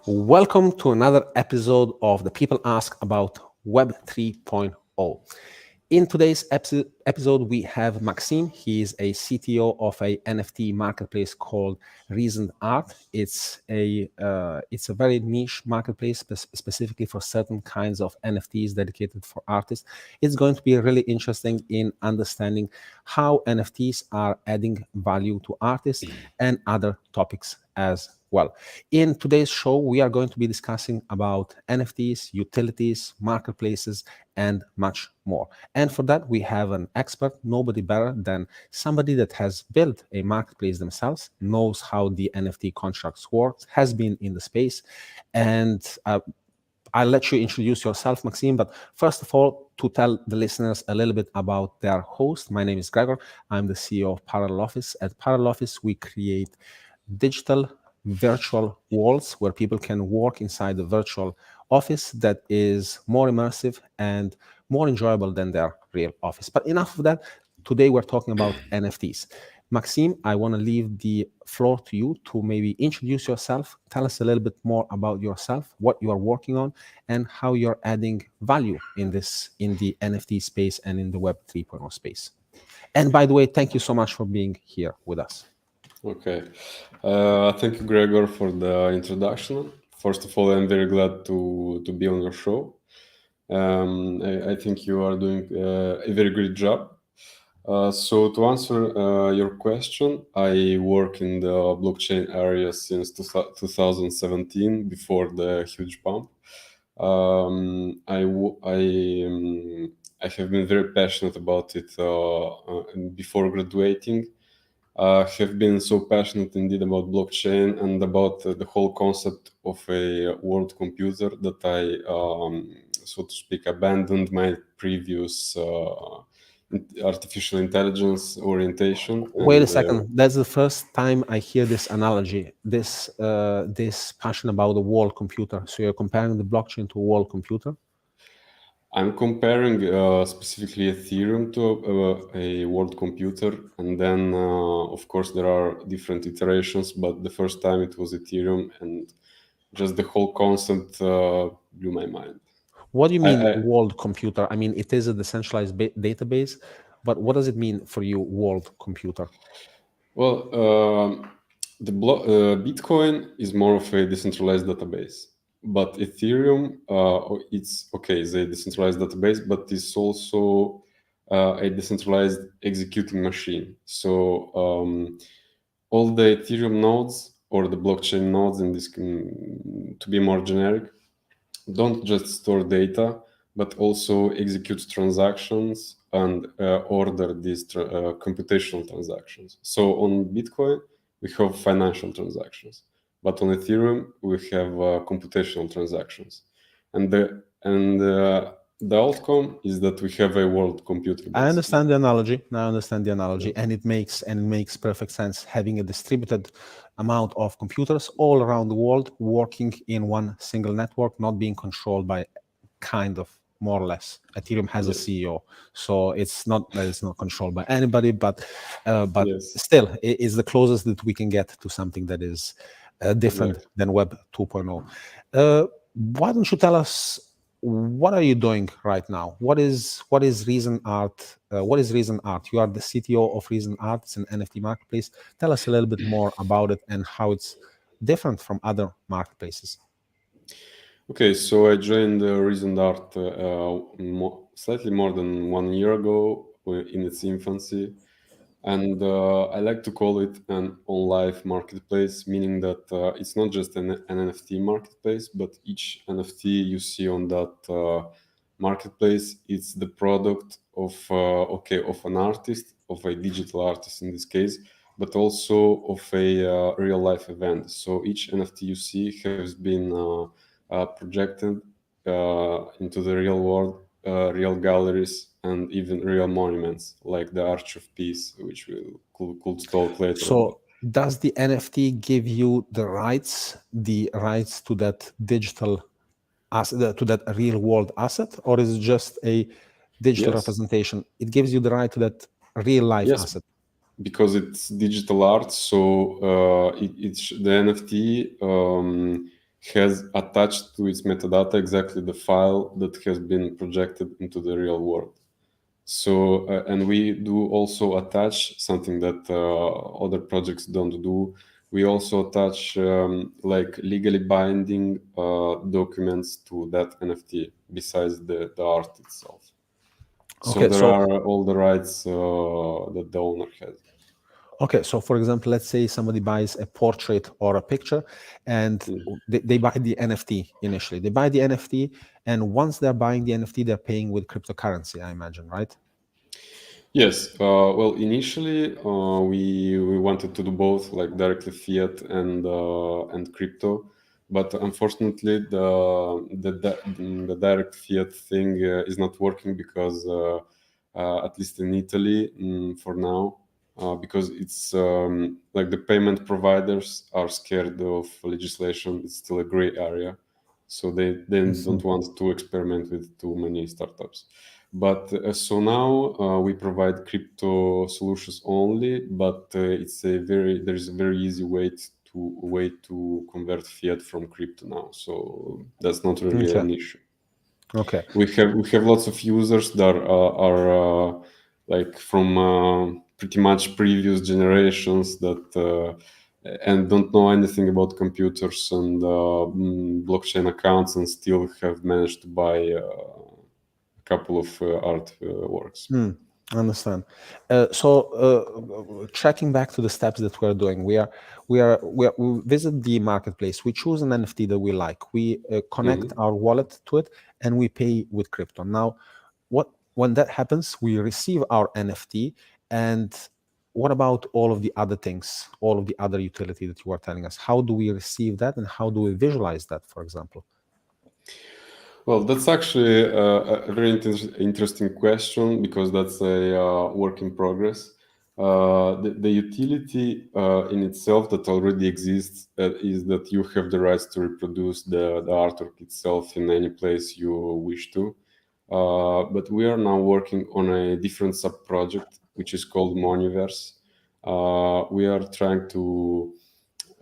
Welcome to another episode of the People Ask About Web 3.0. In today's episode, we have Maxime. He is a CTO of a NFT marketplace called Recent Art. It's a very niche marketplace specifically for certain kinds of NFTs dedicated for artists. It's going to be really interesting in understanding how NFTs are adding value to artists and other topics as well. In today's show, we are going to be discussing about NFTs, utilities, marketplaces, and much more. And for that, we have an expert, nobody better than somebody that has built a marketplace themselves, knows how the NFT contracts work, has been in the space. And I'll let you introduce yourself, Maxime. But first of all, to tell the listeners a little bit about their host, my name is Gregor. I'm the CEO of Parallel Office. At Parallel Office, we create digital virtual walls where people can work inside the virtual office that is more immersive and more enjoyable than their real office. But enough of that. Today we're talking about NFTs. Maxime, I want to leave the floor to you to maybe introduce yourself, tell us a little bit more about yourself, what you are working on, and how you're adding value in the NFT space and in the Web 3.0 space. And by the way, thank you so much for being here with us. Okay. Thank you, Gregor, for the introduction. First of all, I'm very glad to be on your show. I think you are doing a very great job. So to answer your question, I work in the blockchain area since 2017, before the huge pump. I have been very passionate about it before graduating. Have been so passionate indeed about blockchain and about the whole concept of a world computer that I, so to speak, abandoned my previous artificial intelligence orientation. Wait a second. That's the first time I hear this analogy, this passion about the world computer. So you're comparing the blockchain to a world computer? I'm comparing specifically Ethereum to a world computer, and then of course there are different iterations, but the first time it was Ethereum, and just the whole concept blew my mind. What do you mean world computer? I mean, it is a decentralized database, but what does it mean for you, world computer? Well, Bitcoin is more of a decentralized database. But Ethereum, it's a decentralized database, but it's also a decentralized executing machine. So all the Ethereum nodes or the blockchain nodes, in this, to be more generic, don't just store data, but also execute transactions and order these computational transactions. So on Bitcoin, we have financial transactions. But on Ethereum, we have computational transactions, and the outcome is that we have a world computer. Basically. I understand the analogy. And it makes perfect sense having a distributed amount of computers all around the world working in one single network, not being controlled by kind of more or less. Ethereum has a CEO, so it's not controlled by anybody, but still, it is the closest that we can get to something that is different than Web 2.0. Why don't you tell us, what are you doing right now? What is Recent Art? What is Recent Art? You are the CTO of Recent Art. It's an NFT marketplace. Tell us a little bit more about it and how it's different from other marketplaces. Okay, so I joined Recent Art slightly more than 1 year ago in its infancy. And I like to call it an on-life marketplace, meaning that it's not just an NFT marketplace, but each NFT you see on that marketplace, it's the product of an artist, of a digital artist in this case, but also of a real-life event. So each NFT you see has been projected into the real world, real galleries, and even real monuments like the Arch of Peace, which we could talk later. So does the NFT give you the rights to that digital asset, to that real world asset, or is it just a digital representation? It gives you the right to that real life asset. Because it's digital art, so the NFT has attached to its metadata exactly the file that has been projected into the real world. So, and we do also attach something that other projects don't do. We also attach like legally binding documents to that NFT besides the art itself. So Okay, there so are all the rights that the owner has. okay, so for example, let's say somebody buys a portrait or a picture, and they buy the NFT initially. They buy the NFT, and once they're buying the NFT, they're paying with cryptocurrency, I imagine, right? Yes. Well, initially we wanted to do both, like directly fiat and crypto, but unfortunately the direct fiat thing is not working because at least in Italy for now, because it's like the payment providers are scared of legislation. It's still a gray area, so they don't want to experiment with too many startups. But so now we provide crypto solutions only, but there's a very easy way to convert fiat from crypto now. So that's not really Okay. an issue. Okay. We have lots of users that are like from pretty much previous generations that and don't know anything about computers and blockchain accounts, and still have managed to buy a couple of art works. Understand. Tracking back to the steps that we're doing, we visit the marketplace. We choose an NFT that we like. We connect our wallet to it, and we pay with crypto. Now, when that happens, we receive our NFT, and what about all of the other things, all of the other utility that you are telling us? How do we receive that, and how do we visualize that, for example? Well, that's actually a very interesting question, because that's a work in progress. The utility in itself that already exists is that you have the rights to reproduce the artwork itself in any place you wish to. But we are now working on a different sub-project, which is called Moniverse. We are trying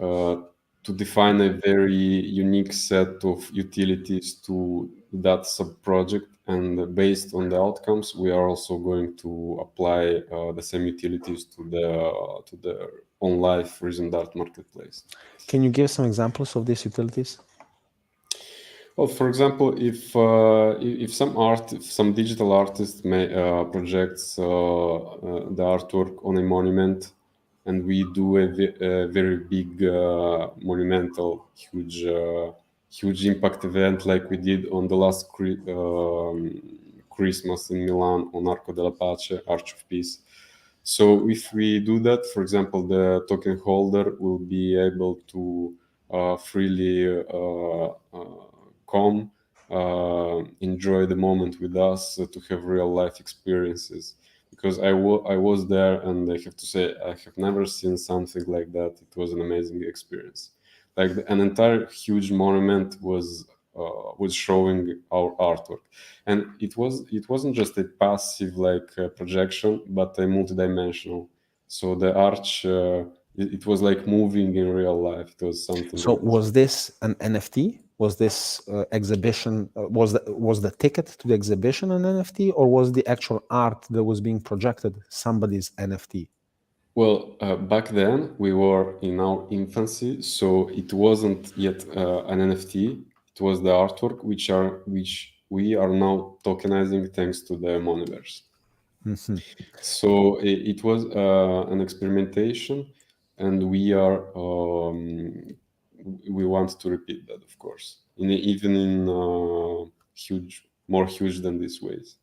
uh, to define a very unique set of utilities to that sub-project, and based on the outcomes, we are also going to apply the same utilities to the on-life recent art marketplace. Can you give some examples of these utilities? Well, for example, if some digital artist projects the artwork on a monument, and we do a very big huge impact event like we did on the last Christmas in Milan on Arco della Pace, Arch of Peace. So if we do that, for example, the token holder will be able to freely come, enjoy the moment with us, to have real life experiences. Because I was there, and I have to say I have never seen something like that. It was an amazing experience. Like an entire huge monument was showing our artwork, and it wasn't just a passive like projection, but a multidimensional. So the arch it was like moving in real life. It was something So really was this an NFT? Was this exhibition, was the ticket to the exhibition an NFT, or was the actual art that was being projected somebody's NFT? Well, back then we were in our infancy, so it wasn't yet an NFT. It was the artwork, which we are now tokenizing thanks to the Moniverse. So it was an experimentation, and we want to repeat that, of course, even in more huge than these ways.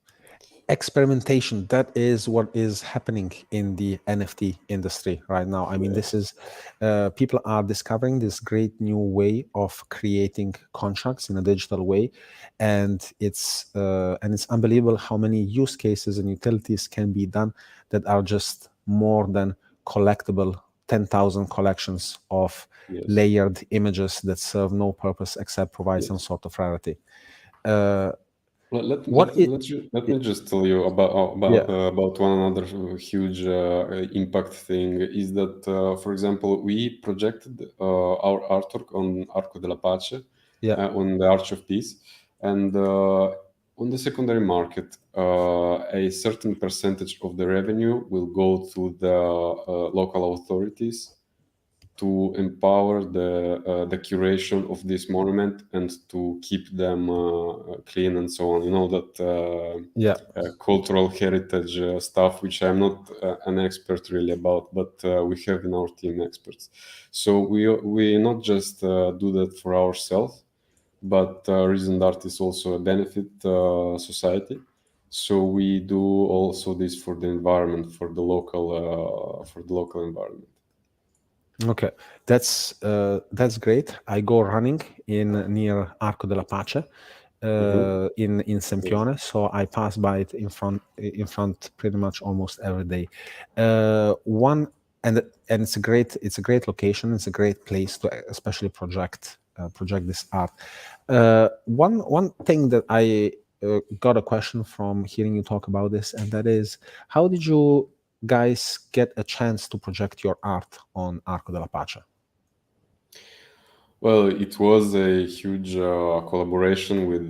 Experimentation, that is what is happening in the NFT industry right now. I mean, this is people are discovering this great new way of creating contracts in a digital way, and it's unbelievable how many use cases and utilities can be done that are just more than collectible 10,000 collections of Yes. layered images that serve no purpose except provide some Yes. sort of rarity. Uh, What it? let me just tell you Yeah, about one another huge impact thing is that, for example, we projected our artwork on Arco della Pace, yeah, on the Arch of Peace, and on the secondary market, a certain percentage of the revenue will go to the local authorities to empower the curation of this monument and to keep them clean and so on. You know that yeah. cultural heritage stuff, which I'm not an expert really about, but we have in our team experts. So we not just do that for ourselves, but reasoned art is also a benefit society. So we do also this for the environment, for the local environment. Okay, that's great. I go running in near Arco della Pace, Mm-hmm. in Yes. Sempione, so I pass by it in front pretty much almost every day. One and it's a great location. It's a great place to especially project this art. One thing that I got a question from hearing you talk about this, and that is, how did you guys get a chance to project your art on Arco della Pace? Well, it was a huge collaboration with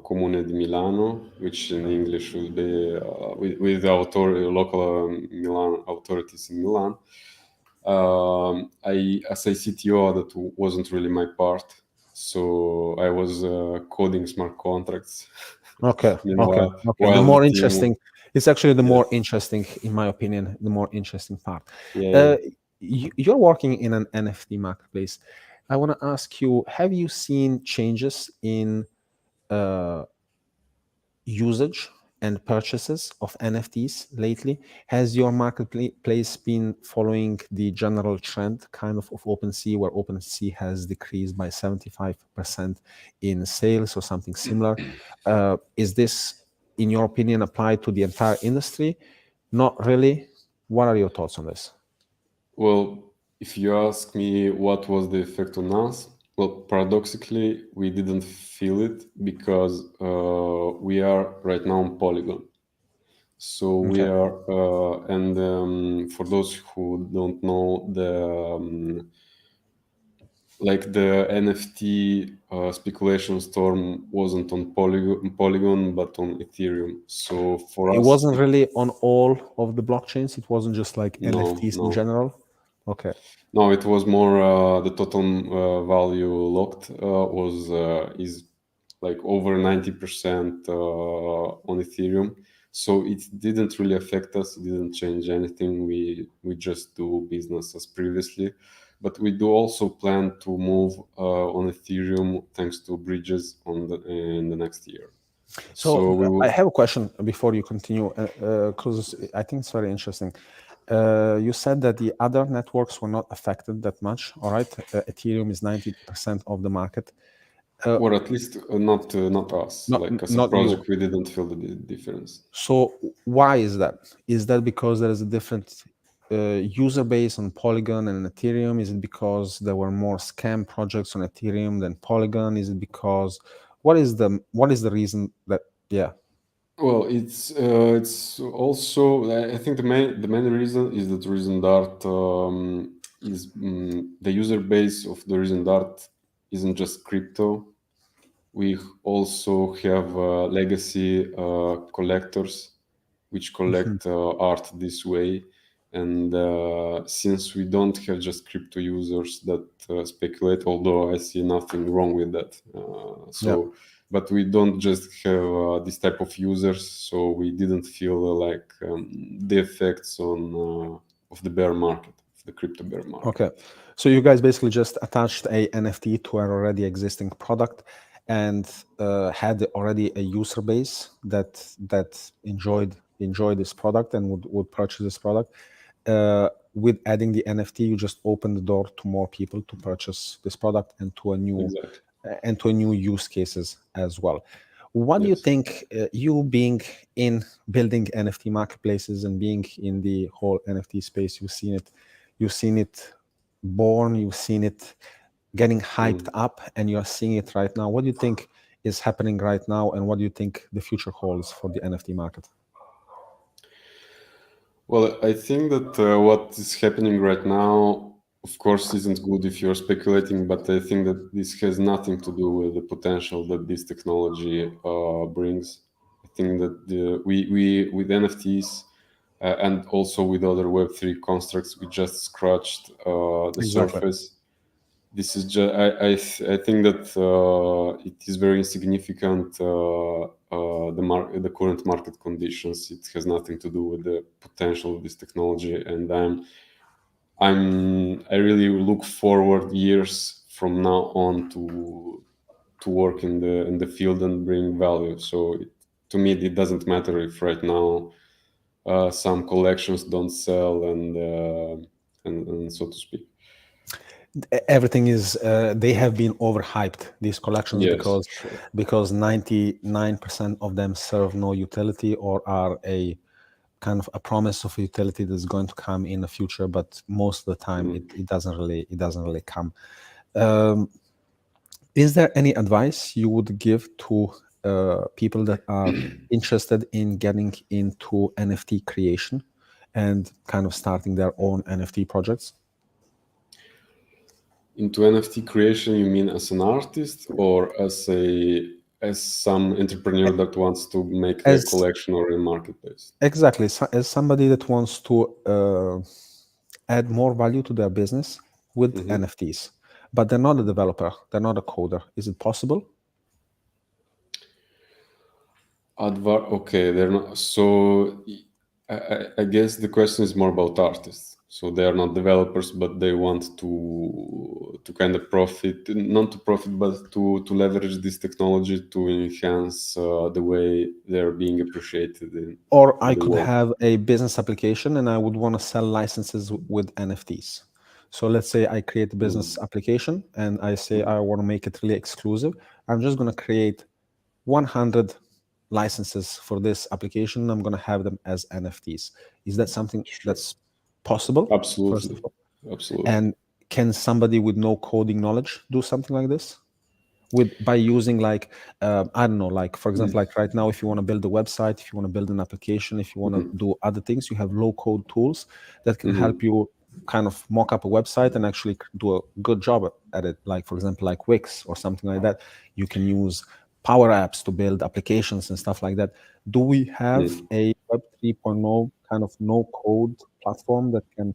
Comune di Milano, which in English would be with the local Milan authorities in Milan. As a CTO, that wasn't really my part, so I was coding smart contracts. Okay, okay, Meanwhile, okay. The while the more team, interesting, it's actually the yes, more interesting, in my opinion, the more interesting part. yeah, yeah. Uh, you're working in an NFT marketplace. I want to ask you: have you seen changes in uh, usage and purchases of NFTs lately? Has your marketplace been following the general trend kind of OpenSea, where OpenSea has decreased by 75% in sales or something similar? Is this, in your opinion, applied to the entire industry? Not really. What are your thoughts on this? Well, if you ask me what was the effect on us, well, paradoxically, we didn't feel it because we are right now on Polygon. So we Okay. are, and for those who don't know, the NFT speculation storm wasn't on Polygon, but on Ethereum. So for It us, wasn't really on all of the blockchains. It wasn't just like no, NFTs in no. general. Okay. No, it was more the total value locked was is like over 90% on Ethereum. So it didn't really affect us. It didn't change anything. We just do business as previously, but we do also plan to move on Ethereum thanks to bridges in the next year. So So we I will. have a question before you continue, because I think it's very interesting. You said that the other networks were not affected that much. All right, Ethereum is 90% of the market. Or at least not us. Not Like as a not you. project, we didn't feel the difference. So why is that? Is that because there is a different user base on Polygon and Ethereum? Is it because there were more scam projects on Ethereum than Polygon? Is it because what is the reason that yeah? Well, it's also I think the main reason is that Reason Dart is the user base of the Reason Dart isn't just crypto. We also have legacy collectors which Mhm. collect art this way. And since we don't have just crypto users that speculate, although I see nothing wrong with that. Yeah. But we don't just have this type of users, so we didn't feel like the effects of the bear market, of the crypto bear market. Okay. So you guys basically just attached a NFT to an already existing product and had already a user base that enjoyed this product and would purchase this product. With adding the NFT, you just open the door to more people to purchase this product and Exactly. to a new use cases as well. What do you Yes. think, you being in building NFT marketplaces and being in the whole NFT space, you've seen it born, you've seen it getting hyped Mm. up, and you're seeing it right now. What do you think is happening right now, and what do you think the future holds for the NFT market? Well, I think that what is happening right now, of course, isn't good if you're speculating, but I think that this has nothing to do with the potential that this technology brings. I think that we with NFTs and also with other Web3 constructs, we just scratched the Exactly. surface. This is just I think that it is very insignificant the current market conditions. It has nothing to do with the potential of this technology, and I really look forward years from now on to work in the field and bring value. So to me, it doesn't matter if right now some collections don't sell and so to speak. Everything is they have been overhyped, these collections, Yes, sure. because 99% of them serve no utility or are a kind of a promise of utility that's going to come in the future, but most of the time it doesn't really come. Is there any advice you would give to people that are interested in getting into NFT creation and kind of starting their own NFT projects? Into NFT creation, you mean as an artist or as some entrepreneur that wants to make a As collection or a marketplace? exactly, so as somebody that wants to add more value to their business with Mhm. NFTs, but they're not a developer, they're not a coder. Is it possible? Okay, they're not. So I guess the question is more about artists. So they are not developers, but they want to kind of profit, not to profit, but to leverage this technology to enhance the way they're being appreciated Or in I the could world. have a business application and I would want to sell licenses with NFTs. So let's say I create a business Mm. application and I say I want to make it really exclusive. I'm just going to create 100 licenses for this application. I'm going to have them as NFTs. Is that something Sure. that's possible, first of Absolutely. all? Absolutely. And can somebody with no coding knowledge do something like this? With by using like I don't know, like for example, like right now, if you want to build a website, if you want to build an application, if you want to Mhm. do other things, you have low code tools that can help Mhm. you kind of mock up a website and actually do a good job at it. Like for example, like Wix or something like that. You can use Power Apps to build applications and stuff like that. Do we have Mm. a Web 3.0 kind of no code platform that can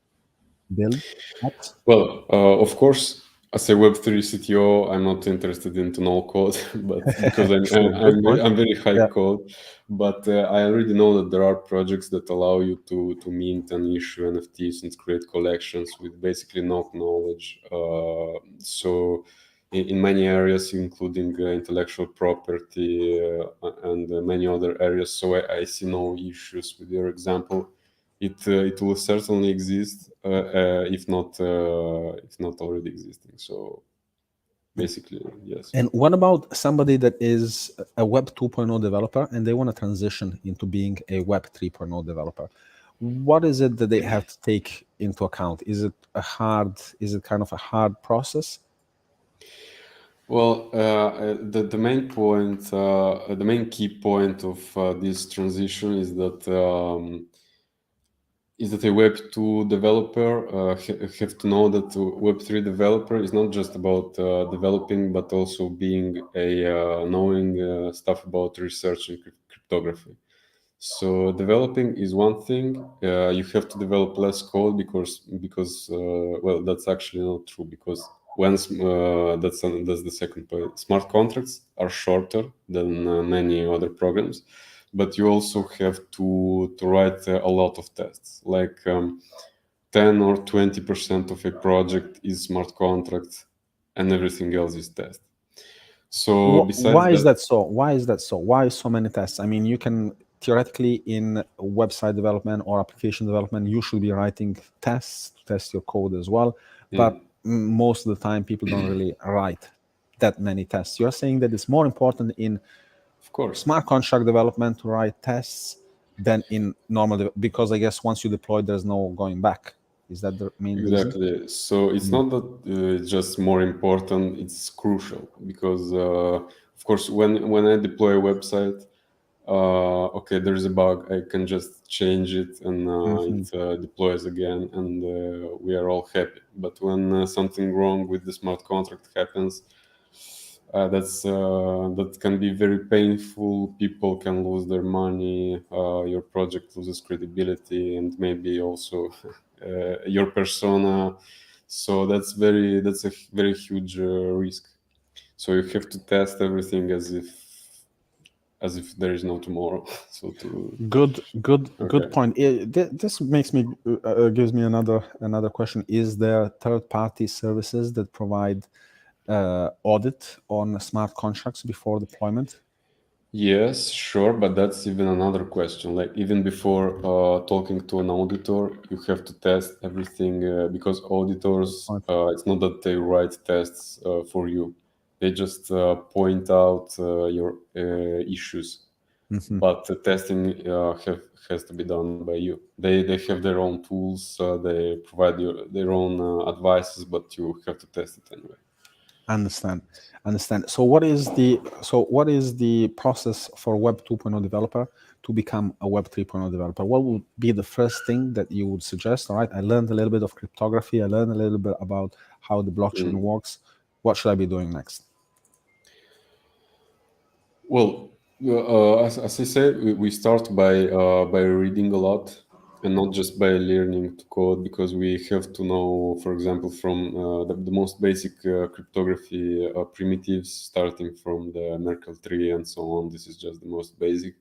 build apps? Well, of course, as a Web3 CTO, I'm not interested into no code, but because True, good point. I'm very high Yeah. code. But I already know that there are projects that allow you to mint and issue NFTs and create collections with basically no knowledge. So in many areas, including intellectual property and many other areas, so I see no issues with your example. It will certainly exist if not already existing. So basically, yes. And what about somebody that is a Web 2.0 developer and they want to transition into being a Web 3.0 developer? What is it that they have to take into account? Is it kind of a hard process? Well, the main point, the main key point of this transition is that a Web 2 developer have to know that a Web 3 developer is not just about developing, but also being a knowing stuff about research and cryptography. So developing is one thing. You have to develop less code because well, that's actually not true because once that's the second point. Smart contracts are shorter than many other programs, but you also have to write a lot of tests. Like 10 or 20% of a project is smart contracts, and everything else is test. So besides Why is that, that so? Why is that so? Why so many tests? I mean, you can theoretically in website development or application development, you should be writing tests to test your code as well. But mm, most of the time, people don't really write that many tests. You're saying that it's more important in of course. smart contract development to write tests than in normal because I guess once you deploy, there's no going back. Is that the main reason? Exactly. So it's Mm. not that it's just more important, it's crucial because of course, when I deploy a website, okay, there's a bug, I can just change it and Mhm. it deploys again, and we are all happy. But when something wrong with the smart contract happens, that can be very painful. People can lose their money. Your project loses credibility, and maybe also your persona. So that's a very huge risk. So you have to test everything as if there is no tomorrow. So to Good okay. point. This makes me gives me another question. Is there third-party services that provide audit on smart contracts before deployment? Yes, sure, but that's even another question. Like even before talking to an auditor, you have to test everything because auditors, Right. it's not that they write tests for you; they just point out your issues. Mhm. But the testing has to be done by you. They have their own tools. They provide you their own advices, but you have to test it anyway. Understand. Understand. So what is the process for Web 2.0 developer to become a Web 3.0 developer? What would be the first thing that you would suggest? All right, I learned a little bit of cryptography. I learned a little bit about how the blockchain Mm. works. What should I be doing next? Well, as I said, we start by reading a lot and not just by learning to code, because we have to know, for example, from the most basic cryptography primitives, starting from the Merkle tree and so on. This is just the most basic.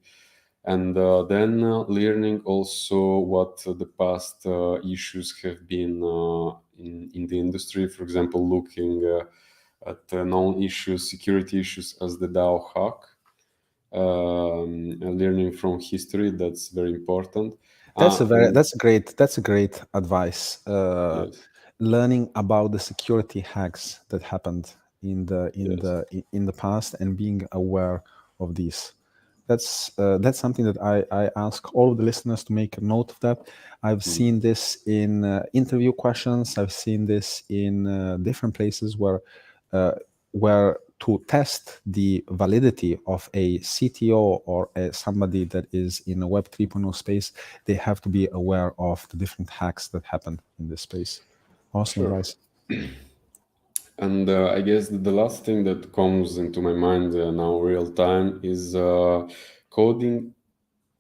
And then learning also what the past issues have been in the industry. For example, looking at known issues, security issues as the DAO hack, and learning from history. That's very important. And That's a great advice. yes, Learning about the security hacks that happened yes, in the past and being aware of these. That's something that I ask all of the listeners to make a note of that. I've mm, seen this in interview questions. I've seen this in different places uh, where to test the validity of a CTO or somebody that is in a Web 3.0 space, they have to be aware of the different hacks that happen in this space. Awesome sure. advice. And I guess the last thing that comes into my mind now, real time, is coding.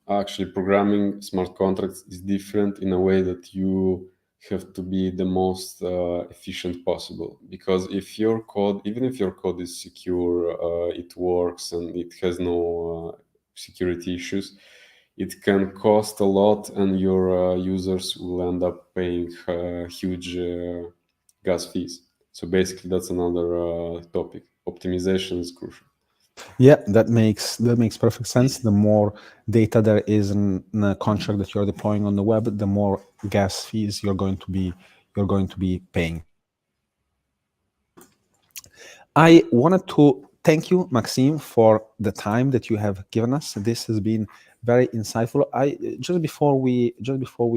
Actually, programming smart contracts is different in a way that you have to be the most efficient possible. Because if your code, even if your code is secure, it works and it has no security issues, it can cost a lot, and your users will end up paying huge gas fees. So basically, that's another topic. Optimization is crucial. Yeah, that makes perfect sense. The more data there is in a contract that you're deploying on the web, the more gas fees you're going to be paying. I wanted to thank you, Maxime, for the time that you have given us. This has been very insightful. I just before we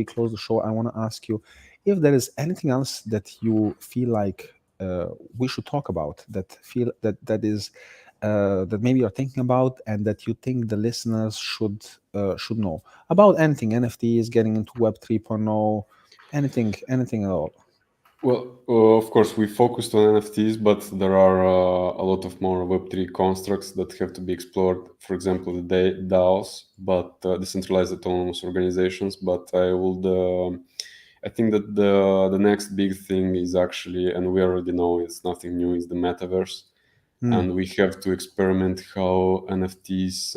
close the show, I want to ask you if there is anything else that you feel like we should talk about, that maybe you're thinking about and that you think the listeners should know about anything, NFTs, getting into Web 3.0, anything at all. Well, of course, we focused on NFTs, but there are a lot of more Web3 constructs that have to be explored. For example, the DAOs, but decentralized autonomous organizations. But I think that the next big thing is actually, and we already know it's nothing new, is the metaverse, Hmm, and we have to experiment how NFTs.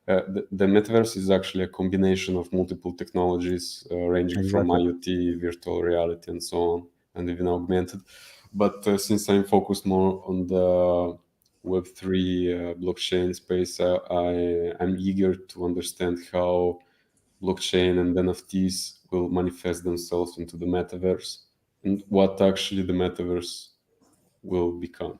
The metaverse is actually a combination of multiple technologies, ranging from exactly. IoT, virtual reality, and so on, and even augmented. But since I'm focused more on the Web3 blockchain space, I'm eager to understand how blockchain and NFTs will manifest themselves into the metaverse, and what actually the metaverse will become.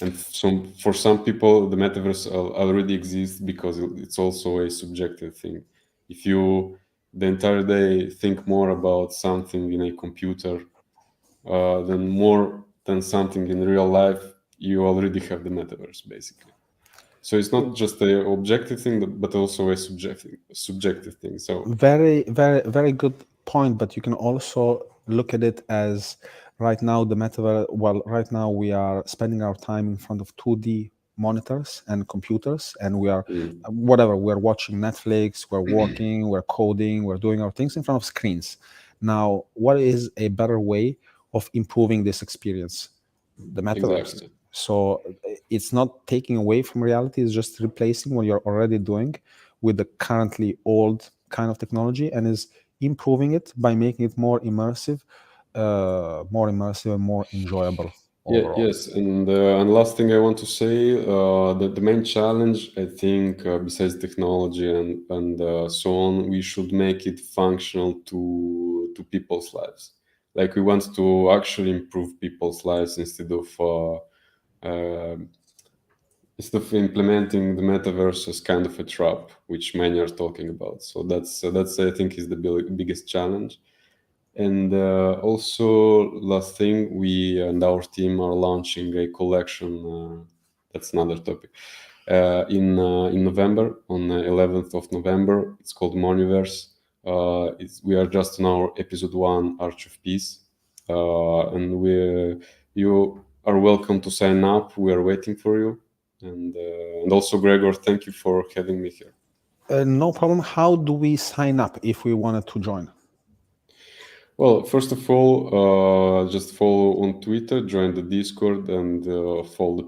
And for some people, the metaverse already exists because it's also a subjective thing. If you the entire day think more about something in a computer than more than something in real life, you already have the metaverse, basically. So it's not just a objective thing, but also a subjective thing. So Very, very, very good point. But you can also look at it as right now the metaverse. Well, right now we are spending our time in front of 2D monitors and computers, and we are whatever we're watching Netflix, we're working, we're coding, we're doing our things in front of screens. Now, what is a better way of improving this experience? The metaverse. exactly. So it's not taking away from reality, it's just replacing what you're already doing with the currently old kind of technology, and is improving it by making it more immersive and more enjoyable Yeah, overall. yes, and last thing I want to say, that the main challenge, I think, besides technology and so on, we should make it functional to people's lives. Like we want to actually improve people's lives uh, instead of implementing the metaverse as kind of a trap, which many are talking about. So that's I think is the biggest challenge. And also, last thing, we and our team are launching a collection. That's another topic. In November, on the 11th of November, it's called Moniverse. We are just on our episode one, Arch of Peace, and you are welcome to sign up. We are waiting for you, and also Gregor, thank you for having me here. No problem. How do we sign up if we wanted to join? Well, first of all, just follow on Twitter, join the Discord, and follow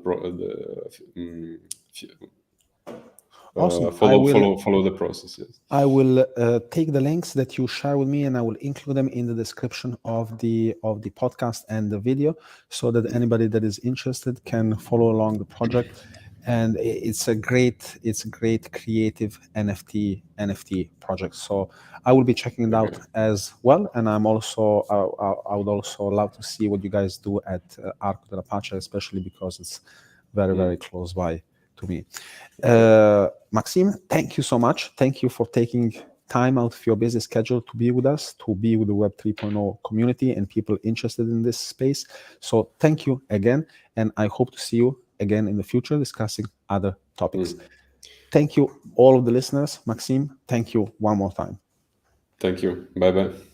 Awesome. follow the process. Yes. I will take the links that you share with me, and I will include them in the description of the podcast and the video, so that anybody that is interested can follow along the project. And it's a great creative NFT project. So I will be checking it out Okay. as well. And I would also love to see what you guys do at Arco de la Pace, especially because it's very, very close by to me. Okay. Maxime, thank you so much. Thank you for taking time out of your busy schedule to be with us, to be with the Web 3.0 community and people interested in this space. So thank you again, and I hope to see you again in the future discussing other topics. Thank you, all of the listeners. Maxime, thank you one more time. Thank you. Bye bye.